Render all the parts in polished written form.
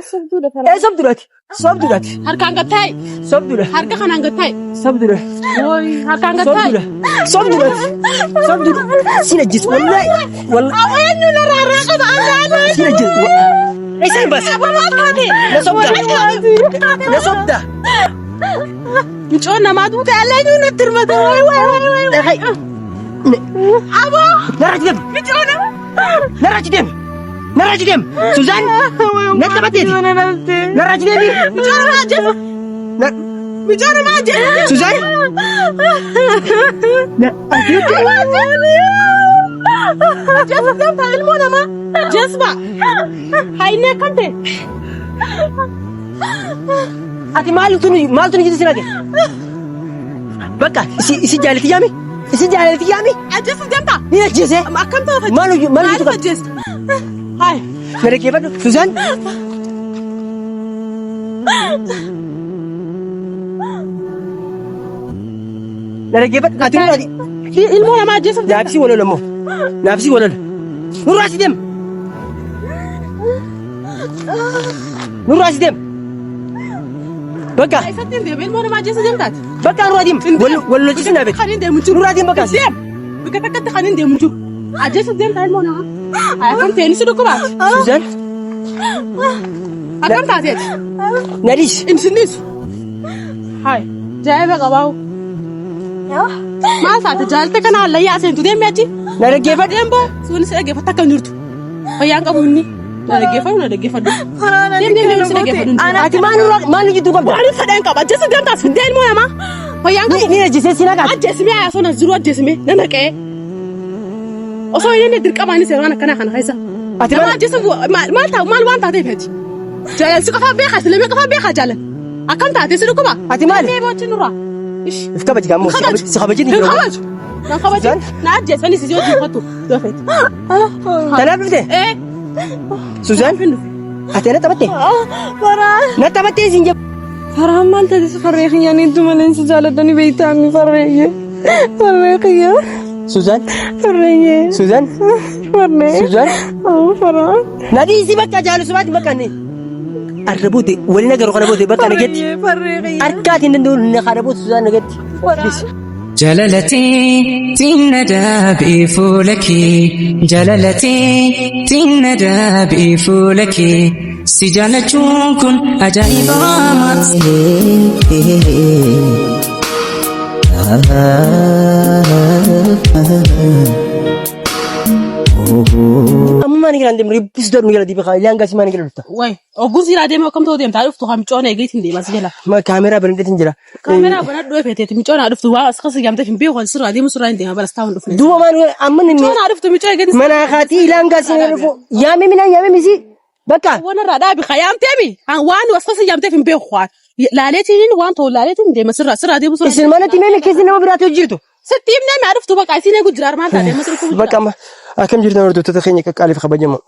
Sabdurati. Sabdurati. Harkaan gattaayi. Sabdura. Harka kanaan gattaayi. Sabdura. Harkaan gattaayi. Sabdurati. Sabdura. Sina jis wallahi. Wallahi. Aweenyu na raarraa qaba andaan. Sina jis. Isaan bas. Na sabda. Na sabda. Micoon namaa duute alleenyu natti hirmata. Hay. Aboo. Narrachi dem. Micoon. Narrachi dem. Narrachi dem. Suzan. Netta bateeti. Narrachi dem. Micoon maa jedhu. Micoon maa jedhu. Suzan. Jesu gamtaa ilmoo namaa. Jeesba. Hainee kan ta'e. Ati maaltu ni jisi sinage? Bakka isi jaalati yaami? Isi jaalati yaami? Jesu gamtaa. Ni ajjeese? Akkam ta'u Maalu tuqa? jees. Hai. Mere keefadhu. Suzan. Mere keefadhu. Ati nurraati. Ilmoo namaa jesu. Naafsi waloola immoo. Naafsi waloola. Nurraasi dem. Nurraasi dem. Bakka. Isatti hin deemu ilmoo namaa jesu gamtaati. Bakka nurraatiin. Wallolchisi naa beektu. Kan hin deemu jiru. Nurraatiin bakka. Deem. Bakka takkatti kan hin deemu jiru. Jesu gamtaa ilmoo namaa. Akkam ta'e ni si dhukkubaati. Suzan. Akkam taateeti. Nadis. Insinis. Hai. Jaayiba qabaawu. Maal taate jaalte kana hallayyaa seentu deemee achi. Na dhaggeeffadhu. Deembo sunis dhaggeeffatu akka hin jirtu. Fayyaan qabu inni. Na dhaggeeffadhu. Deemee si dhaggeeffadhu. Ati maal jidduu qabda? Maaliif fedhan qaba? Jesu gamtaas fidee ilmoo namaa. Fayyaan qabu. Ni ajjeesee si naqaati. Ajjeesimee yaa sonas jiru ajjeesimee na naqee. Osoo inni dirqamaanis yeroo akkana kana keessa. Ati maal jesu maal waan taateef ati. Jaalalli si qofaa beekaa silamee qofaa beekaa jaalal. Akkam taatee si dhukkuba. Ati maali? Deebii wajjin nurraa. If kabaji gamoo si kabajin hin kabaju. Na kabaju. Na ajjeesanii si hojii uffatu. Dofeeti. Tanaaf dhufte? Suzan. Ati na taphatte? Na taphatte isin jedhu. Faraan maal ta'e farree kiyyaan hedduu malee si jaalladhanii beektaanii farree kiyyaa. Suzan. Farree. Suzan. Farree. Suzan. Faraan. Nadhiisi bakka jaalisumaati bakka inni. Arra boote wali nagaru kana boote bakka nageetti. Farree kiyyaa. Harkaatiin danda'u kana boote Suzan nageetti. جلالتي تندى بفولك جلالتي تندى بفولك سجالة كن عجائب Amma ni kan demri pisdor ni kan dibi kalian kasih mana kan lupa. Wai, ogun sira deema akkam ta'u deemtaa dhuftu kan micoona eegeetiin deemas jala. Ma kamera berangkat jira. Kaameraa banaa dhufee feeteeti micoona dhuftu waa as kasa yaamtee hin beeku sirraa deemu sirraa hin deema balas taa'uun dhufne. Dua mana amma ni. Micoona dhuftu micoo eegeetiin. Mana hati ilang kasih mana fu. Yami misi. Bakka. Wanarraa dhaabi yaamtee mi waan as kasa yaamtee hin beeku waan laaleetiin waan ta'u laaleetiin deema sirraa deemu sirraa. Isin mana timee keessa nama biraatu jirtu. Sittiin nama dhuftu bakka isin eegu jiraar maal taatee masirra kubbaa. Bakka amma akkam jirtan hordoftoota keenya qaqqaaliif kabajamoo.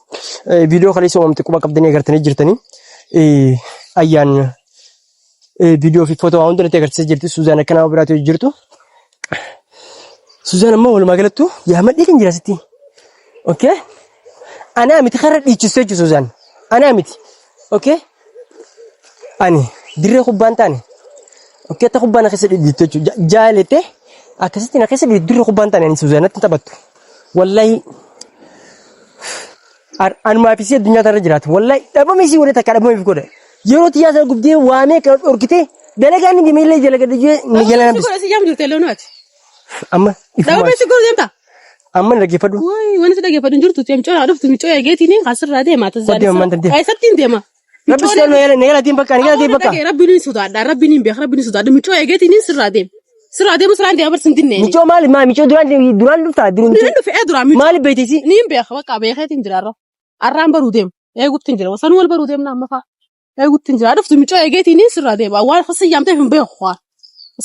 Viidiyoo kaleessa uumamte quba qabdanii agartanii jirtanii. Ayyaan viidiyoo fi footoo hundi nutti agarsiisaa jirti. Suzaan akka nama biraatu jirtu. Suzaan ammoo walumaa galattu yaamadhee kan jira sitti. Okay? Anaa miti karra dhiichisuu jechuudha Suzaan. Anaa miti. Okay? Ani dirree kubbaan taane. Okay? Akka kubbaan keessa dhiichisu jechuudha. Jaalete akkasitti na keessa dirree kubbaan taane ani Suzaanatti taphattu. Wallahi anuma fi addunyaa irra jiraatu. Wallahi dhabame si godhe takka dhabame fi godhe. Yeroo tiyyaasa gubdee waamee kan dhorkite dalagaan ni deemee dalagaa ni jala nambis. Si jaam jirte loonaati. Amma dhabame si godhe deemta. Amma dhaggeeffadhu. Wai wanti dhaggeeffadhu jirtu micoona dhuftu micoo eegeetiin asirraa deema tajaajila. Eessatti hin deema. Rabbi si na yala deem bakka ni yala deem bakka. Rabbiin hin sodaadha rabbiin hin beeka rabbiin hin sodaadha micoo eegeetiin sirraa deema. Sirraa deemu sirraa deema barsiin dinne. Micoo maali micoo duraan dhuftaa duraan maali beektisi. Ni hin beeka bakka beekeetiin jiraarra. Arraan baruu deema. Eeguutti hin jira. Wasanuu wal baruu deemna amma fa'a. Eeguutti hin jira. Dhuftu micoo eegeetiin sirraa deema. Waan fasa yaamtee hin beeku waan.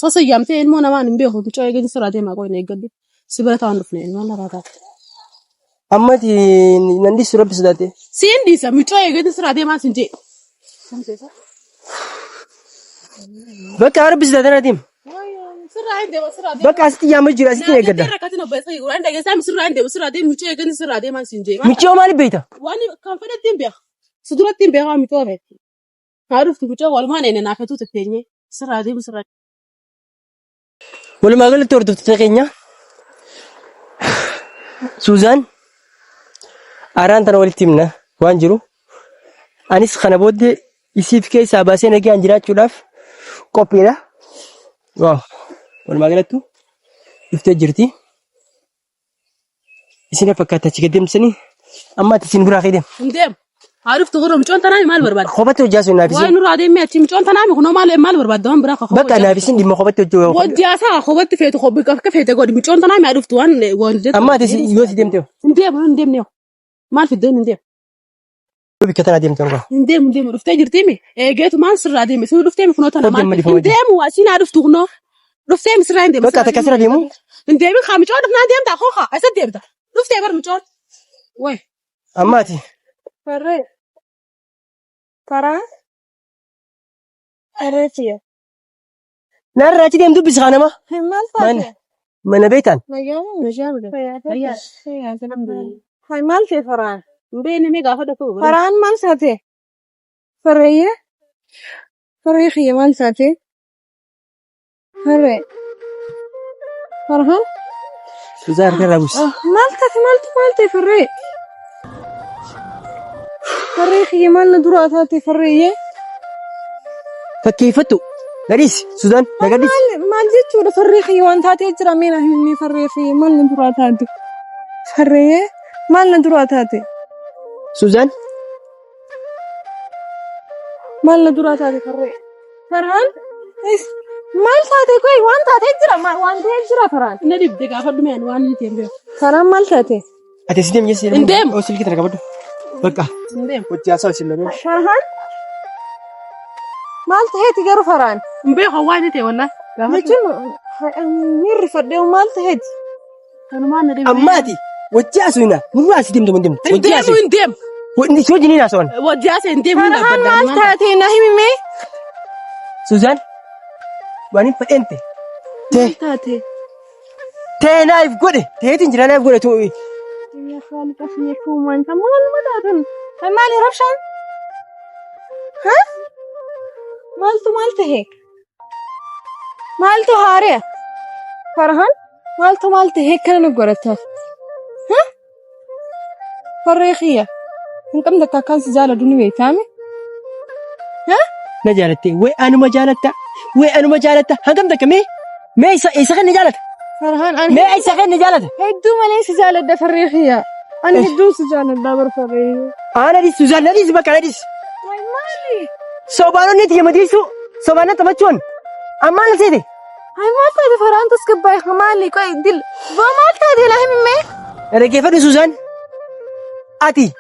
Fasa yaamtee ilmoo namaan hin beeku micoo eegeetiin sirraa deema qoyne eeggadde. Si bira ta'an dhufne ilmoo narraa taate. Ammati nandis rabbi sodaate. Siin dhiisa micoo eegeetiin sirraa deemaa sin jee. Bakka rabbi sodaate na deem. Sirraa hin deema sirraa deema. Bakka asitti yaama jira asitti eeggadda. Rakkatiin obboleessa waan dhageessaa sirraa hin deema sirraa deema micoo eegeetiin sirraa deemaa sin jee. Micoo maali beekta? Waan kan fedhattiin beeka. سدرتين بيها متوفت عرفت بيجا والمان إن نافذته تتنيه سر ديم سر ولما قلت تورد تتقينيا سوزان أران تناول تيمنا وانجرو أنيس خنا بود يسيف كي ساباسين أجي أنجرات شلاف كوبيلا واو ولما قلت تو يفتجرتي يسينا فكرت تجدم سني أما تسين براخيدم ندم عرفت غرهم شلون تنامي مال برباد خبطت وجاسو نافسين واي نور عادين ميتي شلون تنامي خنو مال برباد دم براخ خو بقى نافسين دي ما خبطت وجو وجاسا خبطت فيت خبك كيف تقعد شلون تنامي عرفت وان أما تسين يوسي ديمتو ندم نيو مال في الدين ندم بكتنا ديمتو ندم رفتي جرتيمي جيت ما سر عادين سو رفتي خنو تنام ندم واسين عرفت خنو رفتي مسر عندي بقى تكسر ديمو ندم خامي شلون ندم تا خوخه اسد ديمتا رفتي بر مشون وي أماتي فرّي فرّا أرتيه نار راتي ديم دوبي سخانة ما هاي من بيتان هاي مالتي فرّان بين ميغا فدا فوق فرّان مال ساتي فرّيه فرّيه مال ساتي فرّي فرّان سوزان كرابوس مالتي فرّي فرّيه مال ندراتي فرّيه فكيفتو نريس سوزان نقدس مال جيت فرّيه وانت تجرا مين هني فرّيه مال ندراتي فرّيه مال ندراتي سوزان مال ندراتي فرّيه فرّان إيش مال ساتي كوي وانت تجرا ما وانت تجرا فرّان ندي بدك افد من وان تيمبيو فرّان مال ساتي أتسيدم يسير ندم. أوصل كده ركبته بقى ندم وجاسو وسيلنا فرّان مال تهيت جرو فرّان مبي خواني تي والله مجنون مير فديو مال تهيت انا ما ندم أماتي وجاسو هنا مو أسيدم دم دم وجاسو ندم ودي شو جنينا سون وجاس ندم فرّان مال تهيت نهي مي سوزان وانين فأنت تاتي تي نايف قولي تهيتين جرا نايف قولي توي يا خالي كفي يكون انت مال مداتن هاي مالي رفشان ها مالتو هيك مالتو هاري فرهان مالتو هيك كان نقرتها ها فريخية انكم دكا كان سجالة دوني تامي ها نجالتي وي أنا ما جالتا هنكم دك مي يسخن نجالت فرهان أنا مي يسخن نجالت هيدو مالي سجالة دا فريخية أنا هيدو سجالة دا برفريخية أنا دي سوزان نريس بقى نريس واي مالي صوبانو نتي مديسو صوبانا تمچون أما نسيتي هاي مالتا دي فرهان تسكباي خمالي كوي دل ومالتا دي لهي ممي أنا كيف دي سوزان أتي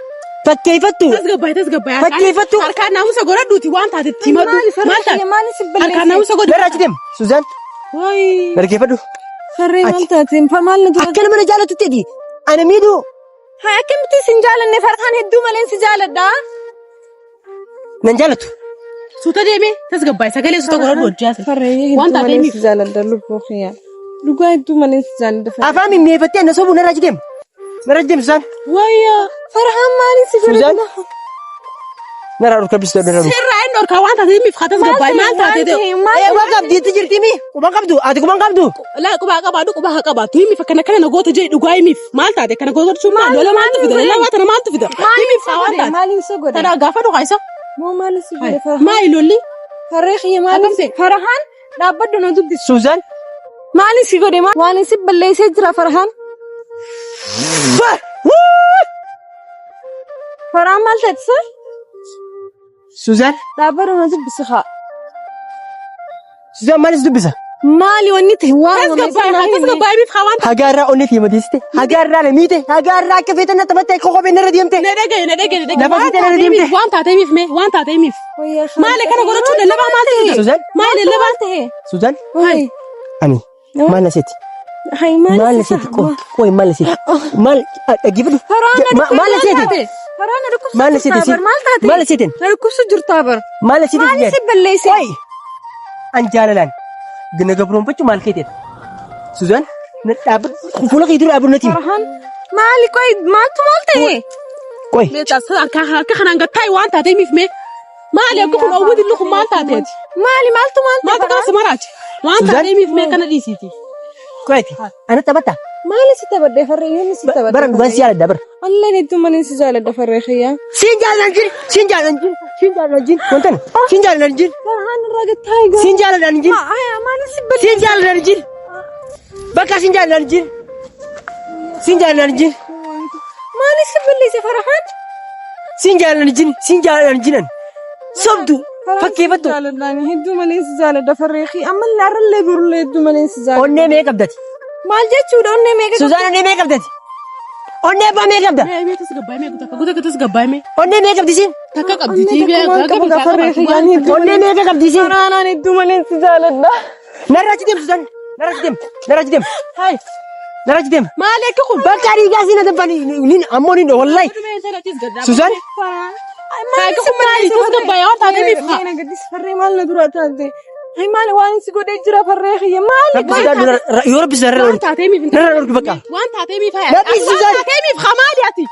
فكيفتو تسقباي فكيفتو أركان ناموسا غورا دوتي وانتا تتيمدو مالي فريخية مالي سبلي أركان ناموسا غورا نرى أجدم سوزان واي أنا كيف دو فري مالتا تيم فمال ندور أكل من جالة تدي أنا ميدو هاي أكيد بتي سنجال إني فرحان هدو مالين سجال دا نجالتو سوتا ديمي تسقباي سقالي سوتا غورا دوت جاسي فري وانتا هدو تيمي مالين سجال دا لبو خيا لقوا هدو مالين سجال دا أفهمي ميفتين نصوبو نرى أجدم سوزان وايا فرحان مالين سجال سوزان دا نرى ركب بستو نرى سيرا عندور كوانتا تيمي فخاتس قباي مالتا تيدو إيه وقف دي تجرتي مي وما قبضو أتي كمان قبضو لا قبا قبا تيمي فكنا كنا نغوت جي دغاي ميف مالتا دي كنا غوت شو ما ولا مالتا فيدا لا واتنا مالتا فيدا تيمي فوانتا مالين سجال ترى غافا دو قايسا مو مالين سجال فرحان ما يلولي فري خيا مالين فرحان لا بدو ندود سوزان مالين سجال ما مالين سبلي سجرا فرحان فرحان مالتا تصير سوزان لا بدو ندود بسخاء سوزان مالس دبسة مالي ونيته واو تسقباي ميف خوانتا هجارة أونيتي مديستي هجارة لميته هجارة كيف أنت تبتة كوكو بين الرديمته ندغ نفسي تنا رديمته وانتا تيميف مي وانتا تيميف ويا خالي مالك انا غوت شو لا مالتا فيدا سوزان مالي لا سوزان هاي أني ما نسيتي هاي ما مالي نسيتي كوي ما نسيتي ما أجيب له ما نسيتي فرحان ركوب ما نسيتي سير ما نسيتي ركوب سجر طابر ما نسيتي مالي سبلي سي كوي أنجالان جنا قبرون بتشو مال كيتين سوزان نتقابل فولا كيدور أبو نتيم فرحان مالي كوي مالتو مالتي Qoy. Meeshaas harka kanaan gattaa waan taateef mee maali akka kun awwati luku maal taateeti maaltu maaltu kana simaraati waan taateef mee kana dhiisiiti Qoyti. Ana taphata. maali si taphadhe farree inni si taphadhe Bara dhugaan si jaaladha bara. Allah ni tumani si jaaladha farree khiyya Siin jaaladhan jin. Siin jaaladhan jin. Siin jaaladhan jin. Wantan. Siin jaaladhan jin. farhaan irraa gattaa egaa Siin jaaladhan jin. maali si bal Siin jaaladhan jin. Bakka siin jaaladhan jin. Siin jaaladhan jin. maali si balleesse farhaan Siin jaaladhan jin. Siin jaaladhan jinan. Sobdu. Fakkeeffattu. jaaladhaani hedduu malee si jaaladha farree khiyya amma laarallee birullee hedduu malee si jaaladha Onnee mee qabdati. maal jechuudha onnee meeqa Suzaan onnee mee qabdati. Onnee abbaa mee qabda. mee tas gabbaayee guutas gabbaayee Onnee mee qabdi siin. takka qabdi tiibee farree khiyya Onnee mee qabdi siin. farhaan hedduu malee si jaaladha Narrachi deem Suzaan. Narrachi deem. Narrachi deem. hay Narrachi deem. maali akka kun Bakka dhiigaa siin adabani. Nin ammoo nin wallahi. Suzaan. hay akka kun maali tas gabbaayee waan taateef haa Mana gadis farree maal na dura taate ay maal waan si godhee jira farree khiyya maal Yoo rabbi sarara waan taateef narra dhorki bakka. waan taateef haa Nabi Suzaan. waan taateef haa maali ati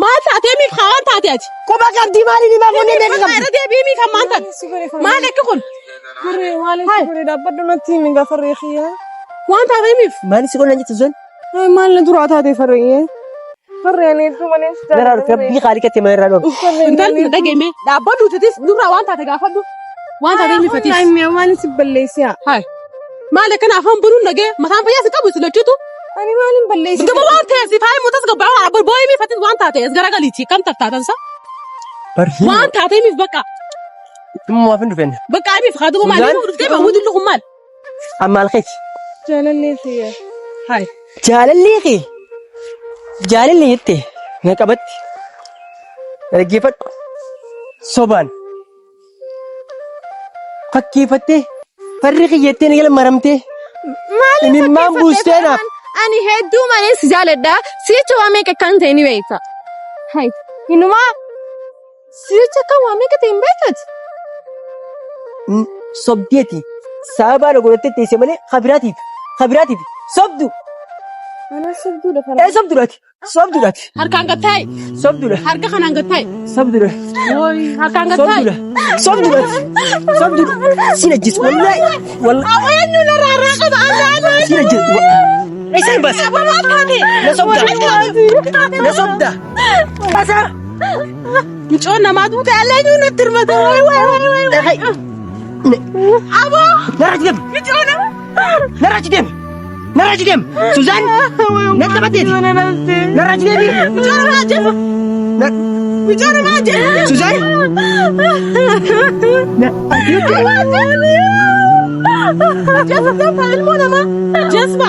maal taateef haa waan taateeti Kophaa qabdi maali ni baaf onnee mee qabdi. irra deebi'ii kan maanta si godhee maali akka kun farree maal si godhee dhaabbadhu natti himi gaa farree khiyya waan taateef Maali si godhan jettu Suzaan. ay maal na dura taate farree farree tu malee si Narra dhorki rabbii qaalii kattee mana irraa dhorki. intalli dhageeme dhaabbadhu titis dura waan taate gaafadhu waan taateef fatis ay maal si balleessiya hay maali kana afaan buruun dhagee mataan fayyaa si qabu si lachuutu ani maal hin balleessi gama waan ta'eef si faayee mutas gabbaa waan abbo booyee fatis waan taateef garagaliiti kam tattaatansa Barhii. waan taateef bakka Dhimma maaf hin dhufeen. bakka amiif haa duba maali dhuftee ba wudi lukum maal Amma alkeeti. jaalallee khiyya hay Jaalallee kee. Jaalallee jettee na qabatti. Dhaggeeffadhu. Sobaan. Fakkeeffattee. Farri kiyyattee ni gala maramtee. Imimmaan buustee naaf. ani hedduu malee si jaaladha sicha waa meeqa kan ta'e ni beekta hay inumaa sicha kan waa meeqa ta'e hin beektat Sobdeeti. Sababa godhattee teessee malee kabiraatiif. Kabiraatiif. Sobdu. ana sabduudha farree Sobduudhaati. Sobduudhaati. harkaan gattaa'e Sobduudha. harka kanaan gattaa'e Sobduudha. harkaan gattaa'e Sobduudha. Sobduudha. Sobduudha. Siin ajjeesu. Wallahi. Wallahi. eenyu narraa qaba andaan Siin ajjeesu. Isaan baas. Na sobda. Na sobda. Basa. mucoon namaa duute allee eenyu natti hirmata Hai. aboo Narrachi deem. Narrachi deem. Narrachi deem. Suzaan. Na taphateeti. Narrachi deemi. mucoon namaa jeefa mucoon namaa jeefa Suzaan. jeefa ilmoo namaa jeesba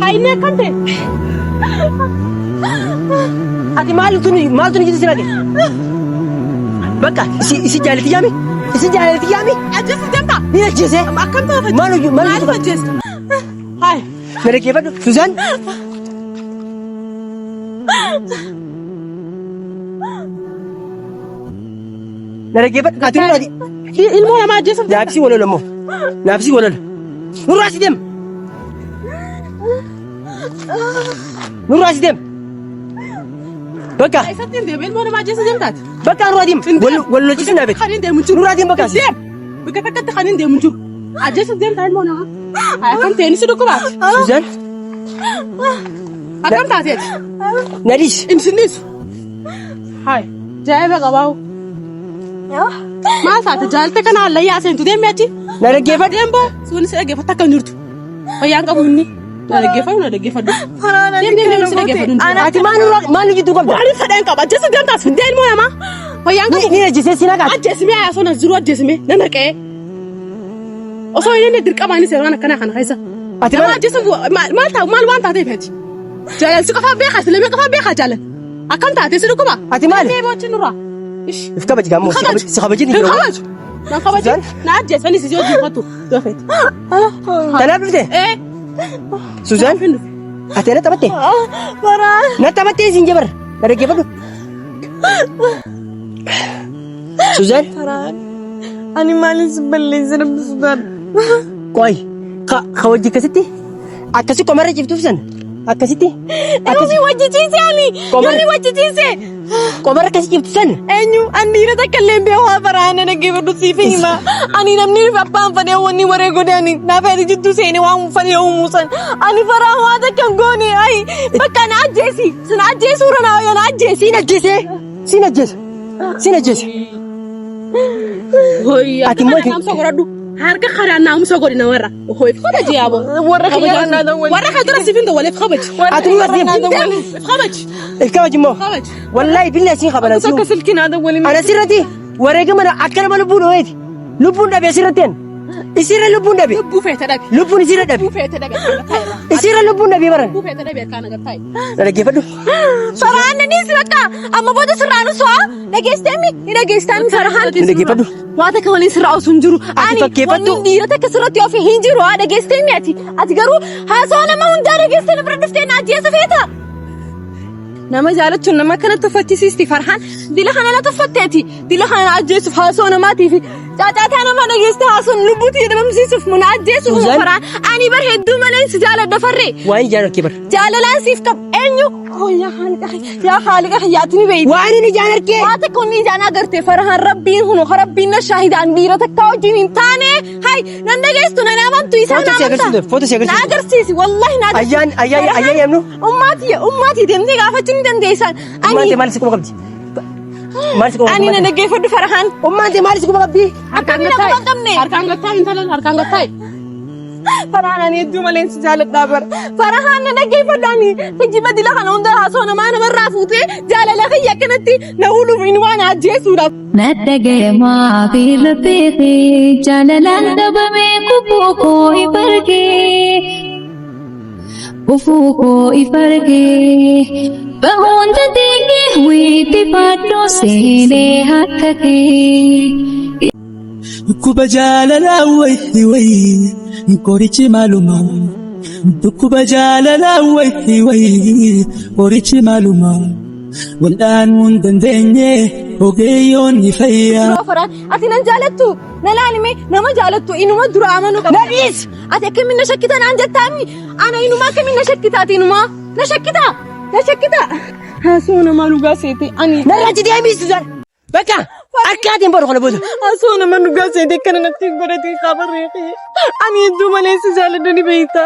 hainee kan ta'e Ati maaltu ni jiru sinage? Bakka isi jaalati yaami? Isi jaalati yaami? ajjeesi deemta Ni ajjeese? akkam taata Maal ajjeesi hay na dhaggeeffadhu. Suzaan. Na dhaggeeffadhu. Ati nurraati. ilmoo namaa ajjeesuuf Naafsi walola immoo. Naafsi walola. Nurraasi deem. Nurraasi deem. Bakka. eessatti hin deeme ilmoo namaa ajjeesi deemtaati Bakka nurraa deem. Wallolchisi naa beeku. kan hin deemu jiru Nurraa deem bakkaas. deem bakka takkatti kan hin deemu jiru ajjeesuuf deemtaa ilmoo namaa akkam ta'e si dhukkubaati Suzaan. akkam taateeti Nadiis. insinniisu hay jaa'iba qabaawu maal taate jaalte kana hallayyaa seentu deemee achi Na dhaggeeffadhu. deemboo suunis dhaggeeffatta akka hin jirtu fayyaan qabu inni na dhaggeeffadhu deemee si dhaggeeffadhu Ati maal jidduu qabda? waan fedhan qaba ajjeesuuf deemtaas fiddee ilmoo namaa fayyaan qabu Ni ajjeesee si naqaati. ajjeesimee yaa sonas jiru ajjeesimee na naqee osoo inni dirqamaanis yeroo akkanaa kana keessa Ati nama maal? ajjeesuuf maal ta'u maal waan taateef ati jaalalsi qofaa beekaa silamee qofaa beekaa jaalan akkam taate si dhukkuba Ati maali? mee bochi nurraa ish If kabaji gamoo si kabajin hin kabaju na kabaju na ajjeesanii si hojii uffatu dofeeti Tanaaf dhufte? Suzaan. Ati na taphatte? Na taphattee siin jabar. Na dhaggeeffadhu. Suzaan. ani maaliif si balleessa namni sudaan Qoy. Ka wajji akkasi qomarra ciftuuf san. Akkasitti. Yomi wajjiciise ani Komar. yomi wajjiciise Qomara akkasii jibtu san. Eenyu ani dhiira takka illee beekaa Farhaan dhaggeeffadhu siif hima. Ani namni abbaan fadhee wanni waree godhani naaf ati jidduu seenee waan fadhee uumusan. Ani Farhaan waa takka hin goone ayi bakka na ajjeesi sin ajjeesuu ranaa yoo na ajjeesi. Sin ajjeese. Hoyya. Ati immoo Naamsa godhadhu. Harka kanaan naamsa godhina warra. Hoy kabaji yaabo. Warra kiyyaa na dawwali. Warra kadura sifin dawwali kabaji. Ati immoo Kabaji. kabaji immoo. Kabaji. Wallahi billahi siin qabalan. Akka silkii na dawwali. Ana sirratti wareegama akka nama lubbuun ho'eeti. Lubbuun dhabe sirratti an. Isirra lubbuun dhabe. Lubbuu feete dhabe. Lubbuun isirra dhabe. Lubbuu feete dhabe. Isirra lubbuun dhabe baran. Lubbuu feete dhabe kana gartaayi. Dhaggeeffadhu. Farhaan ni bakka amma booda sirraan osoo dhageesteemi ni dhageestaan Farhaan. Dhaggeeffadhu. Waa takka waliin sirraa osoo hin jiru. Ani fakkeeffattu. wanni dhiira takka sirratti ofii hin jiru dhageesteemi ati garuu haasawaa nama hundaa dhageestee bira dhuftee na ajjeesa feeta. Nama jaalachuun nama kana tuffachiisiisti Farhaan dila kana na tuffatteeti dila kana ajjeesuuf haasawaa namaatiif caacaataa nama dhageestee haasawaan lubbuutti jedhamsiisuuf muna ajjeesuuf Farhaan ani bar hedduu malee si jaaladha farree. Waan jaalladhu bar. Jaalalaan siif qab eenyu yaa haaliqa xiyyaatini beeyti. Waan inni jaan argee. Waa takka inni jaan agartee Farhaan rabbiin hunu rabbiin na shaahidaan dhiira takka wajjin hin taane hay nan dhageestu nan amantu isaa na amantu. Foto si agarsiisu. Na agarsiisi wallahi na agarsiisi. Ayyaan yemnu. Ummaati deemtee gaafachuu ni dandeessan. Maal si kuma qabdi? Maal si kuma qabdi? Ani na dhaggeeffadhu Farhaan. Ummaati maal si kuma qabdi? Akkamiin akka hin qabne. Harkaan gattaayi intalan harkaan gattaayi. Farhaan ani hedduu malee si jaaladhaa bara. Farhaan na dhaggeeffadhu ani kijiba dila kana hunda haasoo namarraa fuutee jaalala kiyya akkanatti na uluuf inni waan ajjeesuudhaaf. Naddageemaa fi lafeefi jaalalaan dhabamee kufuu koo ifargee bahuun tateegee wiitti faaddoo seenee harka kee. Dhukkuba jaalalaa wayi qorichi maaluma. Dhukkuba jaalalaa wayi qorichi maaluma. Waldhaanuu hin dandeenye ogeeyyoon ni fayya. Farhaan ati nan jaalattu na laalime nama jaalattu inuma dura amanuu qaba. Nadhiis. Ati akkamiin na shakkita naan jettaami ana inuma akkamiin na shakkita ati inuma na shakkita. Haasoo nama dhugaa seete ani. Narraa jedhee miistu jaan. Bakka akkaatiin boru kana booda. Haasoo nama dhugaa seete kana natti godhatee qaabarreeqee. Ani hedduu malee si jaaladha ni beekta.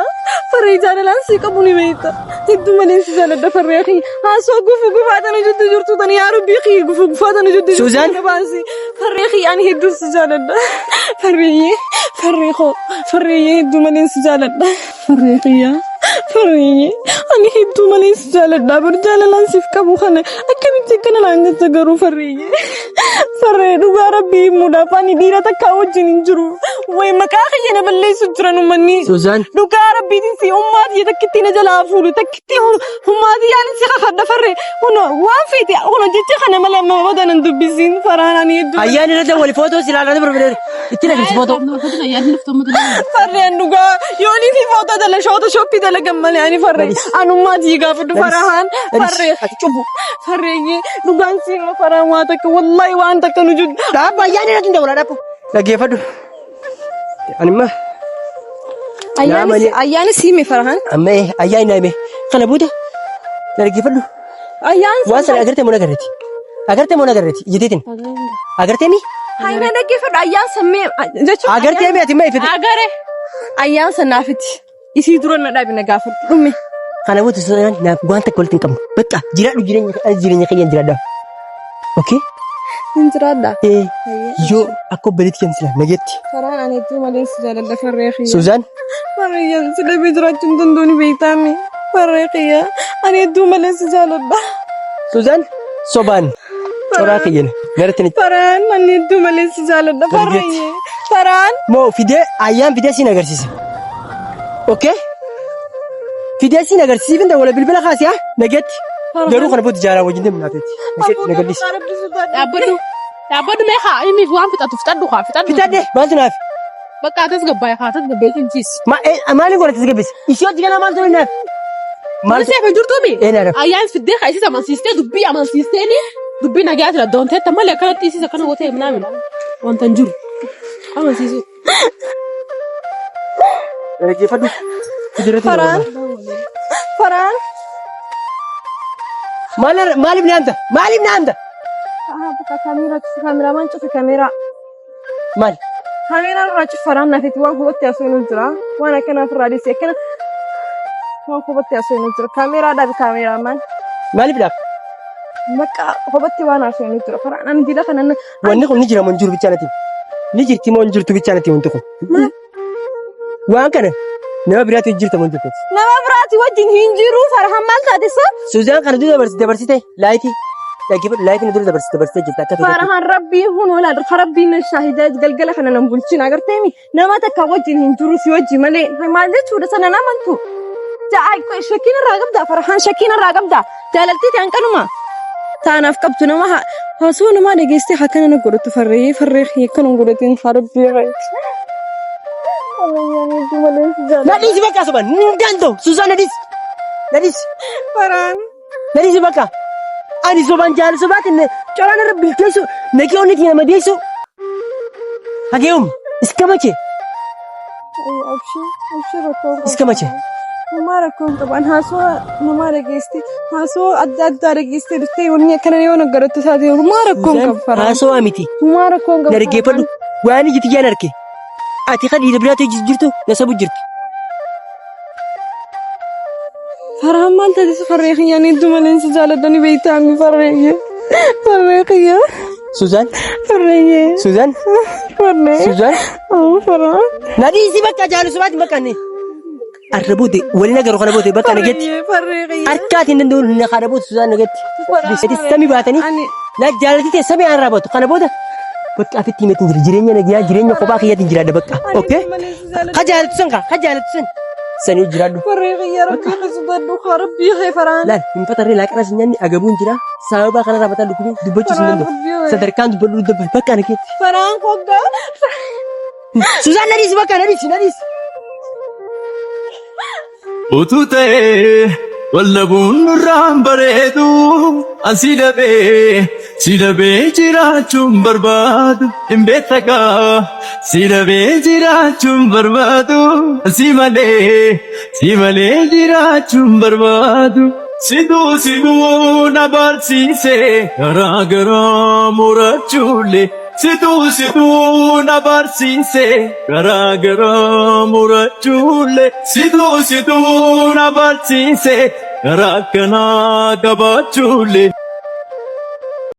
Farree jaalalaan si qabu ni beekta. Hedduu malee si jaaladha farreeqee. Haasoo gufaatan hojjetu jirtu tani yaa rabbii qii gufaatan hojjetu jirtu. Suzaan. Farreeqee ani hedduu si jaaladha. Farreeqee hedduu malee si jaaladha. Farreeqee ani hedduu malee si jaaladha. Bar jaalalaan siif qabu kana akkamitti kana naan jette garuu farreeqee. Farree dhugaa rabbii muudhaaf ani dhiira takka wajjin hin jiru. Wayi maqaa kiyya na balleessu jiran uummanni. Suzaan. Dhugaa rabbiitiin si ummaatii takkitti na jalaa fuudhu takkitti ummaatii yaalin si kakadha farree. Waan feete kun jecha kana malee amma booda nan dubbisiin Farhaan ani hedduu. Ayyaan irratti wali footoo si ilaalaa barbaade. Itti nageessi footoo. Farreen dhugaa yooni fi footoo dala shoota shoppii dalagan malee ani farree. Anummaatii gaafadhu Farhaan. Farree. Farree dhugaan siima Farhaan waa takka wallahi waan takka nu jiru. Dhaabba ayyaan irratti ndawala dhaabbu. Dhaggeeffadhu. Animma. Ayyaani siime Farhaan. Amma ayyaan naame. Kana booda. Dhaggeeffadhu. Ayyaan Waan sana agartee moo nagarreeti? Agartee moo nagarreeti? Ijjeetiin. Agartee mi? Hayna dhaggeeffadhu ayyaan sammee jechuun. Agartee mi ati ma ifite? Agare. Ayyaan sannaafiti. Isii dura na dhaabi na gaafadhu dhume. Kana booda sodaan naaf waan takka walitti hin qabnu. Bakka jiraadhu jireenya keenya jiraadha. Okay? Hin jiraadha. Yoo akka obbaleetti kan sila nageetti. Farhaan ani hedduu malee si jaaladha farree xiyya. Suzaan. Farree si dhabee jiraachuun danda'u ni beektaami. Farree xiyya ani hedduu malee si jaaladha. Suzaan. Sobaan. Coraa keyyana. Garatti ni. Farhaan ani hedduu malee si jaaladha farree. Farhaan. Moo fidee ayyaan fidee siin agarsiisa. Okay? Fidee siin agarsiisa finta wala bilbila kaasi haa nageetti. Garuu kana booda jaalaa wajjin deemu naafeeti. Nagallis. Dhaabbadhu mee haa inni waan fixatu fixadhu haa fixadhu. Fitadde maaltu naaf? Bakka atas gabbaa'e haa atas gabbaa'e finchiis. Maaliin godhatis gabbise? Ishee hojii kana maaltu naaf? Maal seefa jirtu mi? Naaf. Ayyaan fiddee kaayisiis amansiistee dubbii amansiisteeni dubbii nagaa jira doonteetta malee akkanatti isiis akkana gootee minaamin wanta hin jiru amansiisu. Dhaggeeffadhu. Farhaan. Maaliif naamta? كاميرا مان شوف كاميرا Maal? كاميرا راجع فران نفيت وان هو تياسون الجرا وانا كنا في الرئيس كنا وان هو تياسون الجرا كاميرا ده كاميرا مان Maaliif dhaaf? مكة هو وانا عشان الجرا فران أنا دي لك أنا Wanni kun ni jira moo hin jiru bichaa nati? Ni jirti moo hin jirtu bichaa nati wanti kun? Waan kana nama biraatu jirta moo hin jirtu? نما براتي وجه هنجرو فرحان مال تادسا Suzaan kana dura dabarsite laayitii. Dhaggeeffadhu laayitiin dura dabarsite jirta akka ta'e. فرحان ربي هون ولا ربي من الشاهدات قلقلة خلنا نقولشين أقرتيمي نما تكا وجه هنجرو في وجه ملي هاي ما زيت شو رسنا نامنتو جاي شكينا الرقم ده فرحان شكينا الرقم ده جالتي تانكنما تانا فكبت نما هاسون ما نجستي حكنا نقول تفرخ يكونوا نقولين خربي غير Nadhiisi bakka soban danda'u Suzaan nadhiisi. فرحان Nadhiisi bakka. Ani soban jaal sobaatiin coraan irra bilcheessu naqee onni kiyya madeessu. Hageewum iska mache iska mache. ما ركون طبعا ما رجستي هاسو أدى رجستي بتي وني كنا يوم نقرأت هذه ما ركون كفر Haasoo amiti. ما ركون كفر Dhaggeeffadhu waan ijji tiyyaan arke. Ati kan dhiira biraatu jirtu nasabu jirti. فرحان ما أنت تفرخ يعني أنتم من إنس جالدني بيتامي فرخية Suzaan فرخية Suzaan Suzaan فرحان nadhiisi bakka jaalu sobaatiin bakka inni. Arra boote waliin agarru kana boote bakka nageetti. فرخية Harkaatiin danda'u inni kana boote Suzaan nageetti. Bisati samii baatanii na jaalatite samii irraa baatu kana booda bakka afitti himeetiin jira jireenya nagayaa jireenya kophaa kiyyaatiin jiraadha bakka. Okay? Ka jaalatu san ka jaalatu san sanii jiraadhu. فرخية ربي خصدق ربي خير فرحان Laal hin fatarree laaqanas nyaanni agabuun jira sababa kanarraa mataa lukkuu dubbachuus hin danda'u. Sadarkaan dubbadhu dubbatu bakka ana keetti. فرحان خوجا Suzaan nadhiisi bakka nadhiisi. Utuu ta'ee wallabuun nurraan bareedu asii dhabee jiraachuun barbaadu hin beekakaa si dhabee jiraachuun barbaadu si malee jiraachuun barbaadu situu na barsiise garaa murachuulee. Situu na barsiise garaa murachuulee. Situu na barsiise garaa kanaa qabaachuulee.